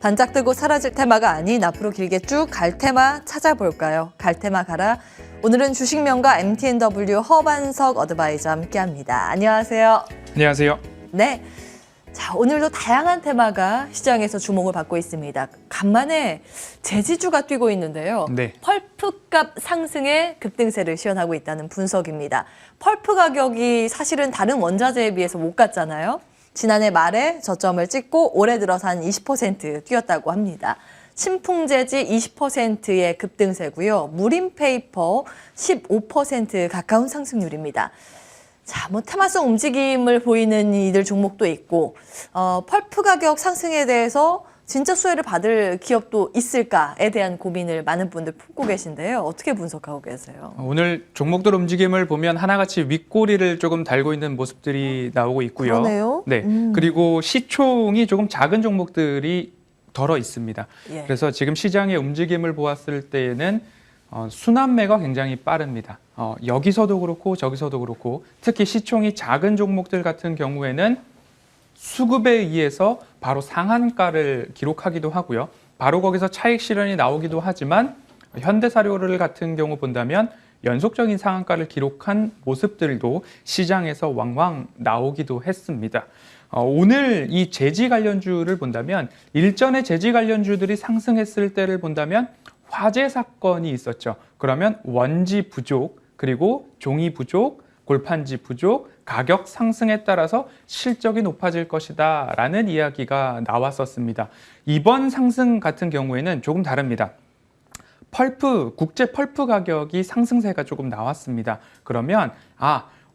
반짝뜨고 사라질 테마가 아닌 앞으로 길게 쭉 갈 테마 찾아볼까요? 갈 테마 가라. 오늘은 주식명가 MTNW 허반석 어드바이저 함께합니다. 안녕하세요. 안녕하세요. 네. 자, 오늘도 다양한 테마가 시장에서 주목을 받고 있습니다. 간만에 제지주가 뛰고 있는데요. 네. 펄프값 상승에 급등세를 시현하고 있다는 분석입니다. 펄프 가격이 사실은 다른 원자재에 비해서 못 갔잖아요. 지난해 말에 저점을 찍고 올해 들어서 한 20% 뛰었다고 합니다. 신풍재지 20%의 급등세고요. 무림페이퍼 15% 가까운 상승률입니다. 자, 테마성 움직임을 보이는 이들 종목도 있고, 펄프 가격 상승에 대해서 진짜 수혜를 받을 기업도 있을까에 대한 고민을 많은 분들 품고 계신데요. 어떻게 분석하고 계세요? 오늘 종목들 움직임을 보면 하나같이 윗꼬리를 조금 달고 있는 모습들이 나오고 있고요. 그러네요. 네. 그리고 시총이 조금 작은 종목들이 덜어 있습니다. 예. 그래서 지금 시장의 움직임을 보았을 때에는 순환매가 굉장히 빠릅니다. 여기서도 그렇고 저기서도 그렇고 특히 시총이 작은 종목들 같은 경우에는 수급에 의해서 바로 상한가를 기록하기도 하고요. 바로 거기서 차익 실현이 나오기도 하지만 현대사료를 같은 경우 본다면 연속적인 상한가를 기록한 모습들도 시장에서 왕왕 나오기도 했습니다. 오늘 이 재지 관련주를 본다면 일전에 재지 관련주들이 상승했을 때를 본다면 화재 사건이 있었죠. 그러면 원지 부족, 그리고 종이 부족, 골판지 부족, 가격 상승에 따라서 실적이 높아질 것이다 라는 이야기가 나왔었습니다. 이번 상승 같은 경우에는 조금 다릅니다. 국제 펄프 가격이 상승세가 조금 나왔습니다. 그러면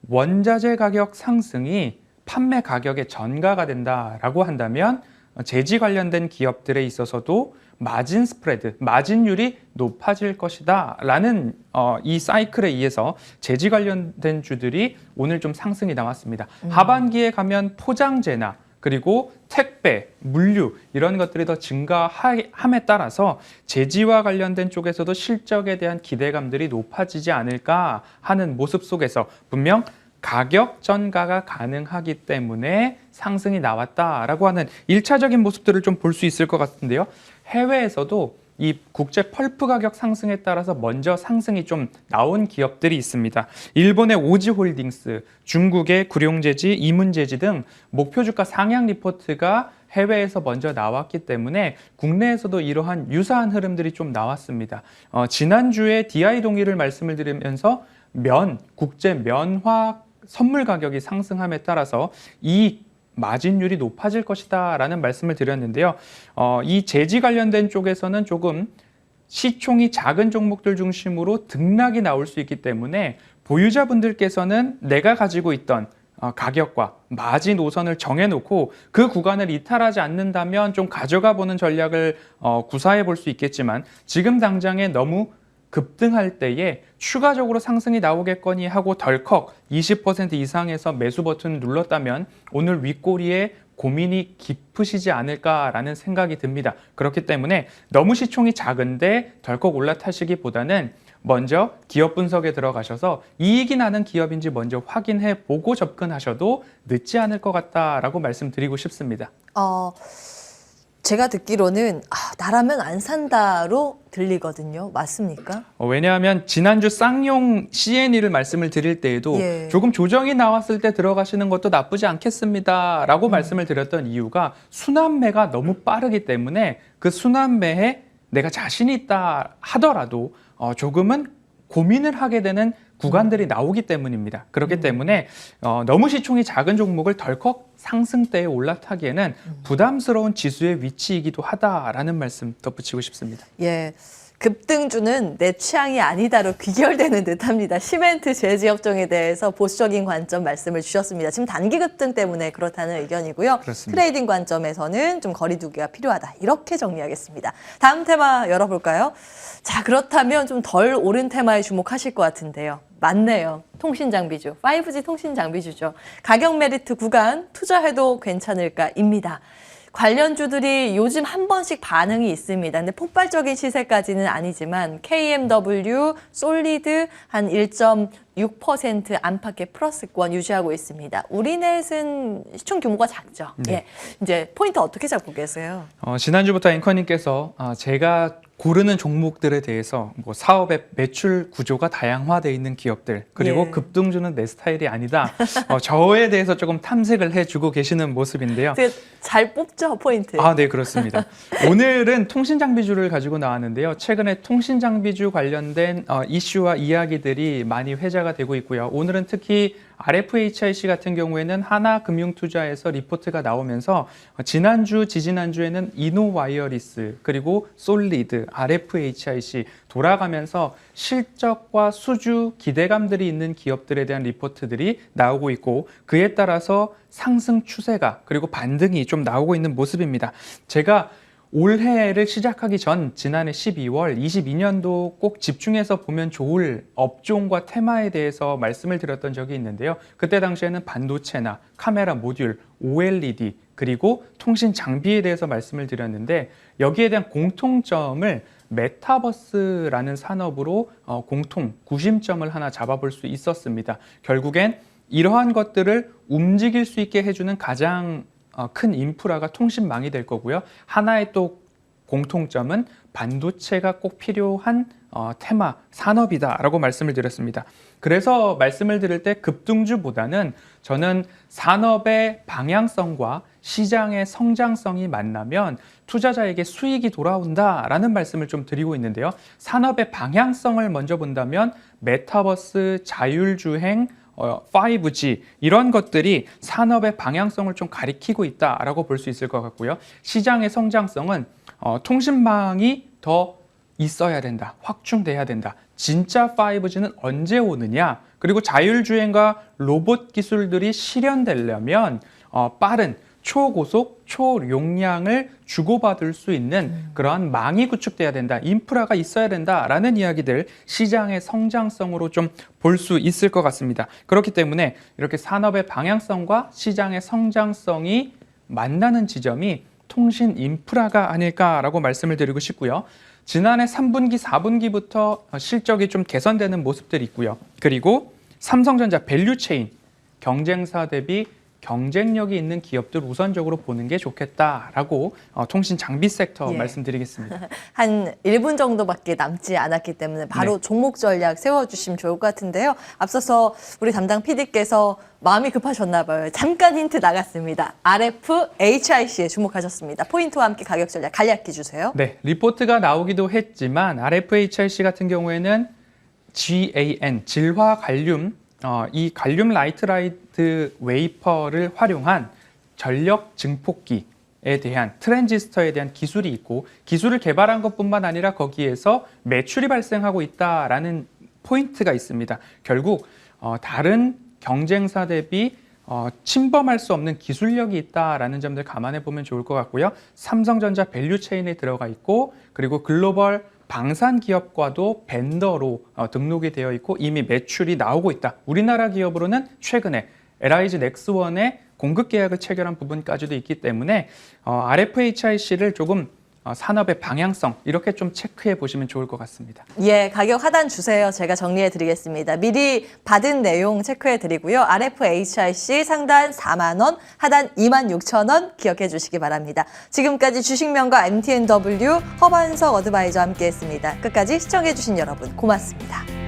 원자재 가격 상승이 판매 가격의 전가가 된다라고 한다면 재지 관련된 기업들에 있어서도 마진 스프레드, 마진율이 높아질 것이다 라는 이 사이클에 의해서 재지 관련된 주들이 오늘 좀 상승이 나왔습니다. 하반기에 가면 포장재나 그리고 택배, 물류 이런 것들이 더 증가함에 따라서 재지와 관련된 쪽에서도 실적에 대한 기대감들이 높아지지 않을까 하는 모습 속에서 분명 가격 전가가 가능하기 때문에 상승이 나왔다라고 하는 1차적인 모습들을 좀 볼 수 있을 것 같은데요. 해외에서도 이 국제 펄프 가격 상승에 따라서 먼저 상승이 좀 나온 기업들이 있습니다. 일본의 오지홀딩스, 중국의 구룡재지, 이문재지 등 목표 주가 상향 리포트가 해외에서 먼저 나왔기 때문에 국내에서도 이러한 유사한 흐름들이 좀 나왔습니다. 지난주에 DI 동일을 말씀을 드리면서 국제 면화 선물 가격이 상승함에 따라서 이 마진율이 높아질 것이다 라는 말씀을 드렸는데요. 이 재지 관련된 쪽에서는 조금 시총이 작은 종목들 중심으로 등락이 나올 수 있기 때문에 보유자분들께서는 내가 가지고 있던 가격과 마진 노선을 정해놓고 그 구간을 이탈하지 않는다면 좀 가져가 보는 전략을 구사해 볼 수 있겠지만 지금 당장에 너무 급등할 때에 추가적으로 상승이 나오겠거니 하고 덜컥 20% 이상에서 매수 버튼을 눌렀다면 오늘 윗꼬리에 고민이 깊으시지 않을까라는 생각이 듭니다. 그렇기 때문에 너무 시총이 작은데 덜컥 올라타시기보다는 먼저 기업 분석에 들어가셔서 이익이 나는 기업인지 먼저 확인해 보고 접근하셔도 늦지 않을 것 같다라고 말씀드리고 싶습니다. 제가 듣기로는 나라면 안 산다로 들리거든요. 맞습니까? 왜냐하면 지난주 쌍용 CNE를 말씀을 드릴 때에도 조금 조정이 나왔을 때 들어가시는 것도 나쁘지 않겠습니다 라고 말씀을 드렸던 이유가 순환매가 너무 빠르기 때문에 그 순환매에 내가 자신이 있다 하더라도 조금은 고민을 하게 되는 구간들이 나오기 때문입니다. 그렇기 때문에 너무 시총이 작은 종목을 덜컥 상승대에 올라타기에는 부담스러운 지수의 위치이기도 하다라는 말씀 덧붙이고 싶습니다. 예, 급등주는 내 취향이 아니다로 귀결되는 듯합니다. 시멘트 제지 업종에 대해서 보수적인 관점 말씀을 주셨습니다. 지금 단기 급등 때문에 그렇다는 의견이고요. 그렇습니다. 트레이딩 관점에서는 좀 거리두기가 필요하다. 이렇게 정리하겠습니다. 다음 테마 열어볼까요? 자, 그렇다면 좀 덜 오른 테마에 주목하실 것 같은데요. 맞네요. 통신장비주, 5G 통신장비주죠. 가격 메리트 구간 투자해도 괜찮을까입니다. 관련주들이 요즘 한 번씩 반응이 있습니다. 근데 폭발적인 시세까지는 아니지만 KMW, 솔리드 한 1.6% 안팎의 플러스권 유지하고 있습니다. 우리넷은 시총 규모가 작죠. 네. 예. 이제 포인트 어떻게 잡고 계세요? 지난주부터 앵커님께서 제가 고르는 종목들에 대해서 뭐 사업의 매출 구조가 다양화되어 있는 기업들 그리고 예. 급등주는 내 스타일이 아니다. 저에 대해서 조금 탐색을 해주고 계시는 모습인데요. 되게 잘 뽑죠, 포인트. 네, 그렇습니다. 오늘은 통신장비주를 가지고 나왔는데요. 최근에 통신장비주 관련된 이슈와 이야기들이 많이 회자가 되고 있고요. 오늘은 특히 RFHIC 같은 경우에는 하나금융투자에서 리포트가 나오면서 지난주, 지지난주에는 이노와이어리스 그리고 솔리드, RFHIC 돌아가면서 실적과 수주 기대감들이 있는 기업들에 대한 리포트들이 나오고 있고 그에 따라서 상승 추세가 그리고 반등이 좀 나오고 있는 모습입니다. 제가 올해를 시작하기 전 지난해 12월 22년도 꼭 집중해서 보면 좋을 업종과 테마에 대해서 말씀을 드렸던 적이 있는데요. 그때 당시에는 반도체나 카메라 모듈, OLED 그리고 통신 장비에 대해서 말씀을 드렸는데 여기에 대한 공통점을 메타버스라는 산업으로 공통 구심점을 하나 잡아볼 수 있었습니다. 결국엔 이러한 것들을 움직일 수 있게 해주는 가장 큰 인프라가 통신망이 될 거고요. 하나의 또 공통점은 반도체가 꼭 필요한 테마, 산업이다라고 말씀을 드렸습니다. 그래서 말씀을 드릴 때 급등주보다는 저는 산업의 방향성과 시장의 성장성이 만나면 투자자에게 수익이 돌아온다라는 말씀을 좀 드리고 있는데요. 산업의 방향성을 먼저 본다면 메타버스, 자율주행, 5G 이런 것들이 산업의 방향성을 좀 가리키고 있다라고 볼 수 있을 것 같고요. 시장의 성장성은 통신망이 더 있어야 된다, 확충돼야 된다. 진짜 5G는 언제 오느냐? 그리고 자율주행과 로봇 기술들이 실현되려면 빠른 초고속, 초용량을 주고받을 수 있는 그러한 망이 구축돼야 된다. 인프라가 있어야 된다라는 이야기들 시장의 성장성으로 좀 볼 수 있을 것 같습니다. 그렇기 때문에 이렇게 산업의 방향성과 시장의 성장성이 만나는 지점이 통신 인프라가 아닐까라고 말씀을 드리고 싶고요. 지난해 3분기, 4분기부터 실적이 좀 개선되는 모습들이 있고요. 그리고 삼성전자 밸류체인, 경쟁사 대비 경쟁력이 있는 기업들 우선적으로 보는 게 좋겠다라고 통신 장비 섹터 예. 말씀드리겠습니다. 한 1분 정도밖에 남지 않았기 때문에 바로 네. 종목 전략 세워주시면 좋을 것 같은데요. 앞서서 우리 담당 PD께서 마음이 급하셨나 봐요. 잠깐 힌트 나갔습니다. RFHIC에 주목하셨습니다. 포인트와 함께 가격 전략 간략히 주세요. 네, 리포트가 나오기도 했지만 RFHIC 같은 경우에는 GaN, 질화 갈륨, 이 갈륨 라이트 웨이퍼를 활용한 전력 증폭기에 대한 트랜지스터에 대한 기술이 있고 기술을 개발한 것뿐만 아니라 거기에서 매출이 발생하고 있다라는 포인트가 있습니다. 결국 다른 경쟁사 대비 침범할 수 없는 기술력이 있다라는 점들 감안해 보면 좋을 것 같고요. 삼성전자 밸류체인에 들어가 있고 그리고 글로벌 방산 기업과도 벤더로 등록이 되어 있고 이미 매출이 나오고 있다. 우리나라 기업으로는 최근에 LIG 넥스원의 공급 계약을 체결한 부분까지도 있기 때문에 RFHIC를 조금 산업의 방향성 이렇게 좀 체크해 보시면 좋을 것 같습니다. 예, 가격 하단 주세요. 제가 정리해 드리겠습니다. 미리 받은 내용 체크해 드리고요. RFHIC 상단 4만 원, 하단 26,000원 기억해 주시기 바랍니다. 지금까지 주식명가 MTNW 허반석 어드바이저와 함께했습니다. 끝까지 시청해 주신 여러분 고맙습니다.